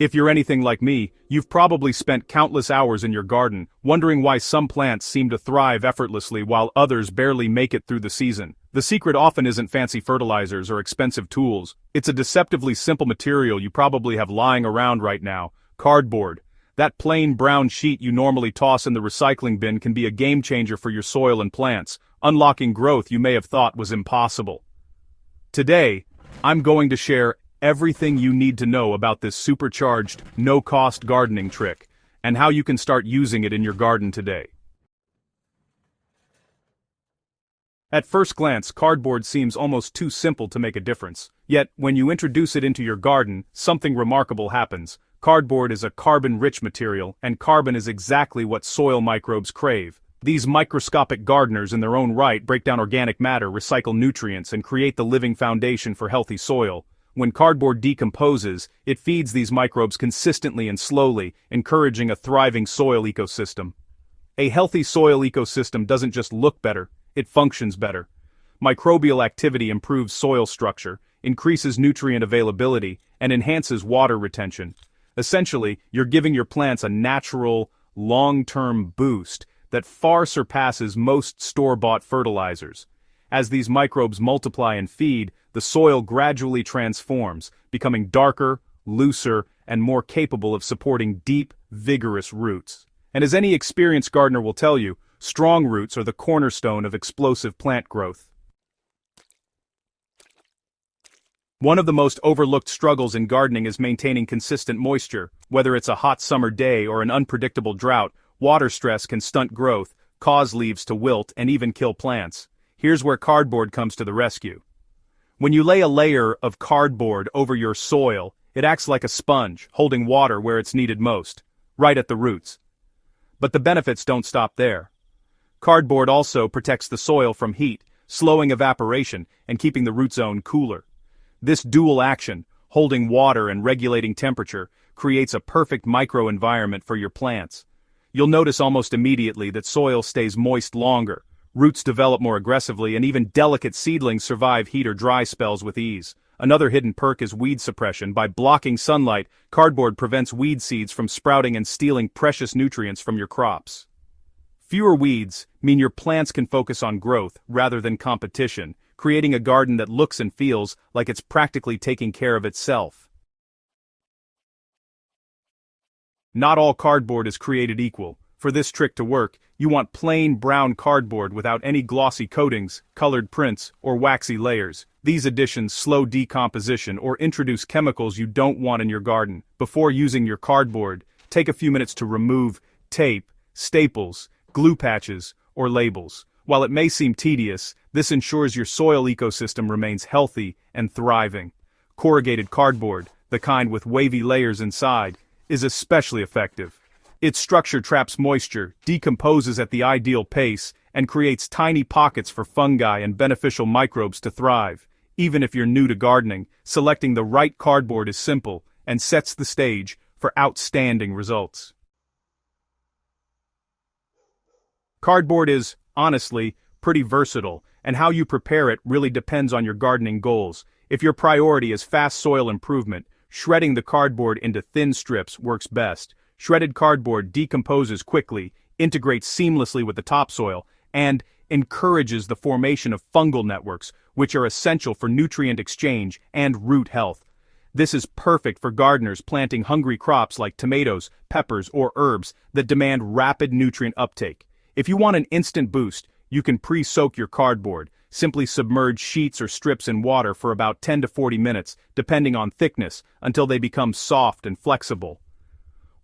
If you're anything like me, you've probably spent countless hours in your garden, wondering why some plants seem to thrive effortlessly while others barely make it through the season. The secret often isn't fancy fertilizers or expensive tools. It's a deceptively simple material you probably have lying around right now: cardboard. That plain brown sheet you normally toss in the recycling bin can be a game changer for your soil and plants, unlocking growth you may have thought was impossible. Today, I'm going to share everything you need to know about this supercharged, no-cost gardening trick, and how you can start using it in your garden today. At first glance, cardboard seems almost too simple to make a difference. Yet, when you introduce it into your garden, something remarkable happens. Cardboard is a carbon-rich material, and carbon is exactly what soil microbes crave. These microscopic gardeners in their own right break down organic matter, recycle nutrients, and create the living foundation for healthy soil. When cardboard decomposes, it feeds these microbes consistently and slowly, encouraging a thriving soil ecosystem. A healthy soil ecosystem doesn't just look better, it functions better. Microbial activity improves soil structure, increases nutrient availability, and enhances water retention. Essentially, you're giving your plants a natural, long-term boost that far surpasses most store-bought fertilizers. As these microbes multiply and feed, the soil gradually transforms, becoming darker, looser, and more capable of supporting deep, vigorous roots. And as any experienced gardener will tell you, strong roots are the cornerstone of explosive plant growth. One of the most overlooked struggles in gardening is maintaining consistent moisture. Whether it's a hot summer day or an unpredictable drought, water stress can stunt growth, cause leaves to wilt, and even kill plants. Here's where cardboard comes to the rescue. When you lay a layer of cardboard over your soil, it acts like a sponge, holding water where it's needed most, right at the roots. But the benefits don't stop there. Cardboard also protects the soil from heat, slowing evaporation and keeping the root zone cooler. This dual action, holding water and regulating temperature, creates a perfect microenvironment for your plants. You'll notice almost immediately that soil stays moist longer, roots develop more aggressively, and even delicate seedlings survive heat or dry spells with ease. Another hidden perk is weed suppression. By blocking sunlight, cardboard prevents weed seeds from sprouting and stealing precious nutrients from your crops. Fewer weeds mean your plants can focus on growth rather than competition, creating a garden that looks and feels like it's practically taking care of itself. Not all cardboard is created equal. For this trick to work, you want plain brown cardboard without any glossy coatings, colored prints, or waxy layers. These additions slow decomposition or introduce chemicals you don't want in your garden. Before using your cardboard, take a few minutes to remove tape, staples, glue patches, or labels. While it may seem tedious, this ensures your soil ecosystem remains healthy and thriving. Corrugated cardboard, the kind with wavy layers inside, is especially effective. Its structure traps moisture, decomposes at the ideal pace, and creates tiny pockets for fungi and beneficial microbes to thrive. Even if you're new to gardening, selecting the right cardboard is simple and sets the stage for outstanding results. Cardboard is, honestly, pretty versatile, and how you prepare it really depends on your gardening goals. If your priority is fast soil improvement, shredding the cardboard into thin strips works best. Shredded cardboard decomposes quickly, integrates seamlessly with the topsoil, and encourages the formation of fungal networks, which are essential for nutrient exchange and root health. This is perfect for gardeners planting hungry crops like tomatoes, peppers, or herbs that demand rapid nutrient uptake. If you want an instant boost, you can pre-soak your cardboard. Simply submerge sheets or strips in water for about 10 to 40 minutes, depending on thickness, until they become soft and flexible.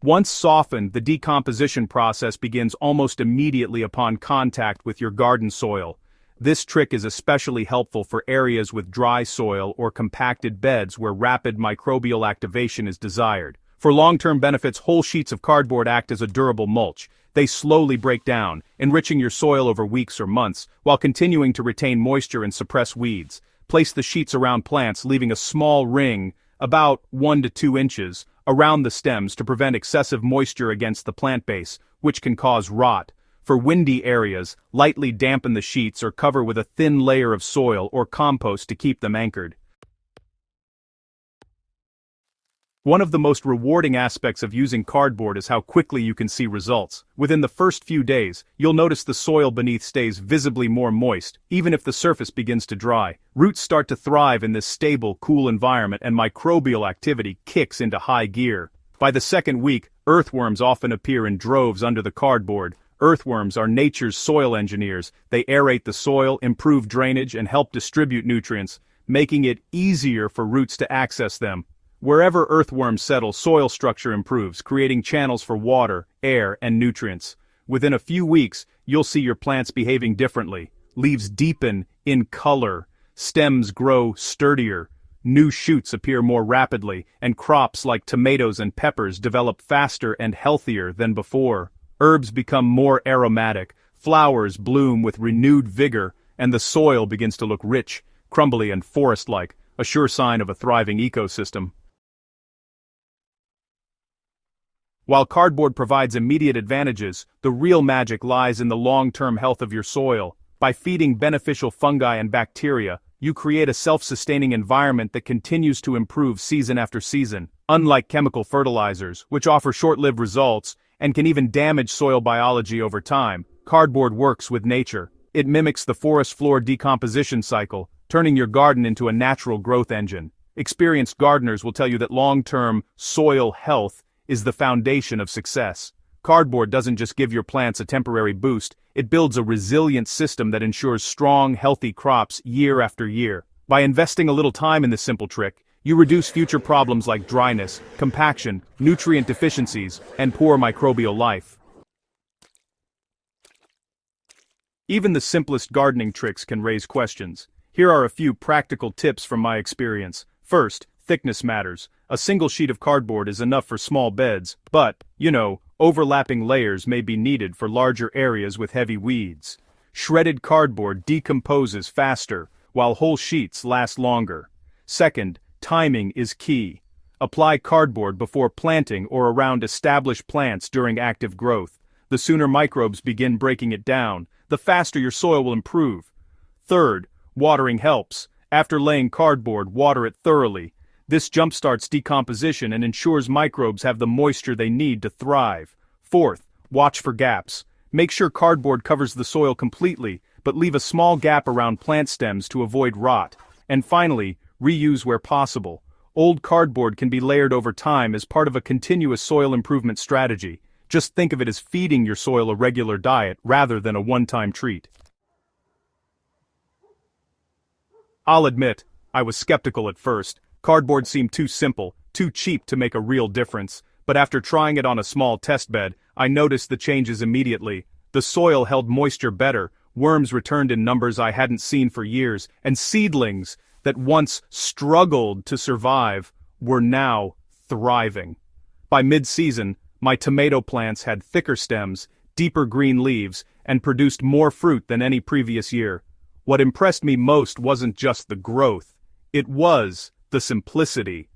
Once softened, the decomposition process begins almost immediately upon contact with your garden soil. This trick is especially helpful for areas with dry soil or compacted beds where rapid microbial activation is desired. For long-term benefits, whole sheets of cardboard act as a durable mulch. They slowly break down, enriching your soil over weeks or months, while continuing to retain moisture and suppress weeds. Place the sheets around plants, leaving a small ring, about 1 to 2 inches, around the stems to prevent excessive moisture against the plant base, which can cause rot. For windy areas, lightly dampen the sheets or cover with a thin layer of soil or compost to keep them anchored. One of the most rewarding aspects of using cardboard is how quickly you can see results. Within the first few days, you'll notice the soil beneath stays visibly more moist, even if the surface begins to dry. Roots start to thrive in this stable, cool environment, and microbial activity kicks into high gear. By the second week, earthworms often appear in droves under the cardboard. Earthworms are nature's soil engineers. They aerate the soil, improve drainage, and help distribute nutrients, making it easier for roots to access them. Wherever earthworms settle, soil structure improves, creating channels for water, air, and nutrients. Within a few weeks, you'll see your plants behaving differently. Leaves deepen in color, stems grow sturdier, new shoots appear more rapidly, and crops like tomatoes and peppers develop faster and healthier than before. Herbs become more aromatic, flowers bloom with renewed vigor, and the soil begins to look rich, crumbly, and forest-like, a sure sign of a thriving ecosystem. While cardboard provides immediate advantages, the real magic lies in the long-term health of your soil. By feeding beneficial fungi and bacteria, you create a self-sustaining environment that continues to improve season after season. Unlike chemical fertilizers, which offer short-lived results and can even damage soil biology over time, cardboard works with nature. It mimics the forest floor decomposition cycle, turning your garden into a natural growth engine. Experienced gardeners will tell you that long-term soil health is the foundation of success. Cardboard doesn't just give your plants a temporary boost, it builds a resilient system that ensures strong, healthy crops year after year. By investing a little time in this simple trick, you reduce future problems like dryness, compaction, nutrient deficiencies, and poor microbial life. Even the simplest gardening tricks can raise questions. Here are a few practical tips from my experience. First, thickness matters. A single sheet of cardboard is enough for small beds, but, overlapping layers may be needed for larger areas with heavy weeds. Shredded cardboard decomposes faster, while whole sheets last longer. Second, timing is key. Apply cardboard before planting or around established plants during active growth. The sooner microbes begin breaking it down, the faster your soil will improve. Third, watering helps. After laying cardboard, water it thoroughly. This jumpstarts decomposition and ensures microbes have the moisture they need to thrive. Fourth, watch for gaps. Make sure cardboard covers the soil completely, but leave a small gap around plant stems to avoid rot. And finally, reuse where possible. Old cardboard can be layered over time as part of a continuous soil improvement strategy. Just think of it as feeding your soil a regular diet rather than a one-time treat. I'll admit, I was skeptical at first. Cardboard seemed too simple, too cheap to make a real difference, but after trying it on a small test bed, I noticed the changes immediately. The soil held moisture better, worms returned in numbers I hadn't seen for years, and seedlings that once struggled to survive were now thriving. By mid-season, my tomato plants had thicker stems, deeper green leaves, and produced more fruit than any previous year. What impressed me most wasn't just the growth, it was the simplicity.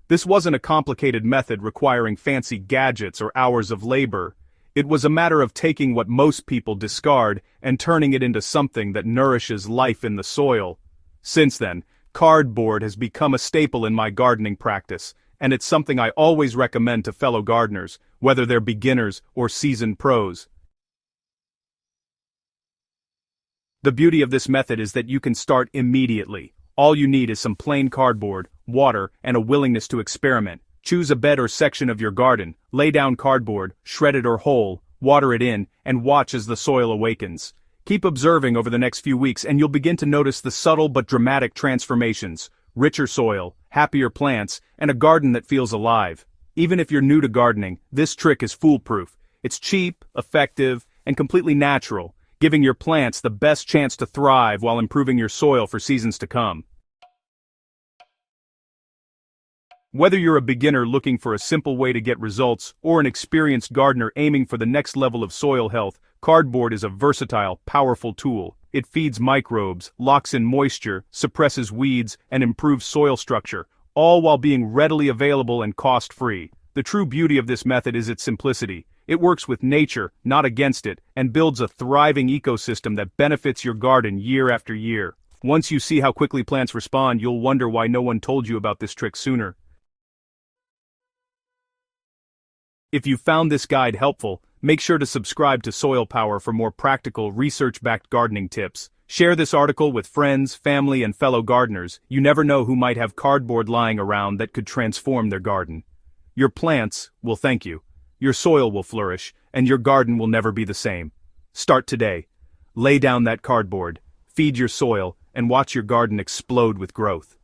This wasn't a complicated method requiring fancy gadgets or hours of labor. It was a matter of taking what most people discard and turning it into something that nourishes life in the soil. Since then, cardboard has become a staple in my gardening practice, and it's something I always recommend to fellow gardeners, whether they're beginners or seasoned pros. The beauty of this method is that you can start immediately. All you need is some plain cardboard, water, and a willingness to experiment. Choose a bed or section of your garden, lay down cardboard, shred it or whole, water it in, and watch as the soil awakens. Keep observing over the next few weeks and you'll begin to notice the subtle but dramatic transformations. Richer soil, happier plants, and a garden that feels alive. Even if you're new to gardening, this trick is foolproof. It's cheap, effective, and completely natural, giving your plants the best chance to thrive while improving your soil for seasons to come. Whether you're a beginner looking for a simple way to get results or an experienced gardener aiming for the next level of soil health, cardboard is a versatile, powerful tool. It feeds microbes, locks in moisture, suppresses weeds, and improves soil structure, all while being readily available and cost-free. The true beauty of this method is its simplicity. It works with nature, not against it, and builds a thriving ecosystem that benefits your garden year after year. Once you see how quickly plants respond, you'll wonder why no one told you about this trick sooner. If you found this guide helpful, make sure to subscribe to Soil Power for more practical, research-backed gardening tips. Share this article with friends, family, and fellow gardeners. You never know who might have cardboard lying around that could transform their garden. Your plants will thank you. Your soil will flourish, and your garden will never be the same. Start today. Lay down that cardboard, feed your soil, and watch your garden explode with growth.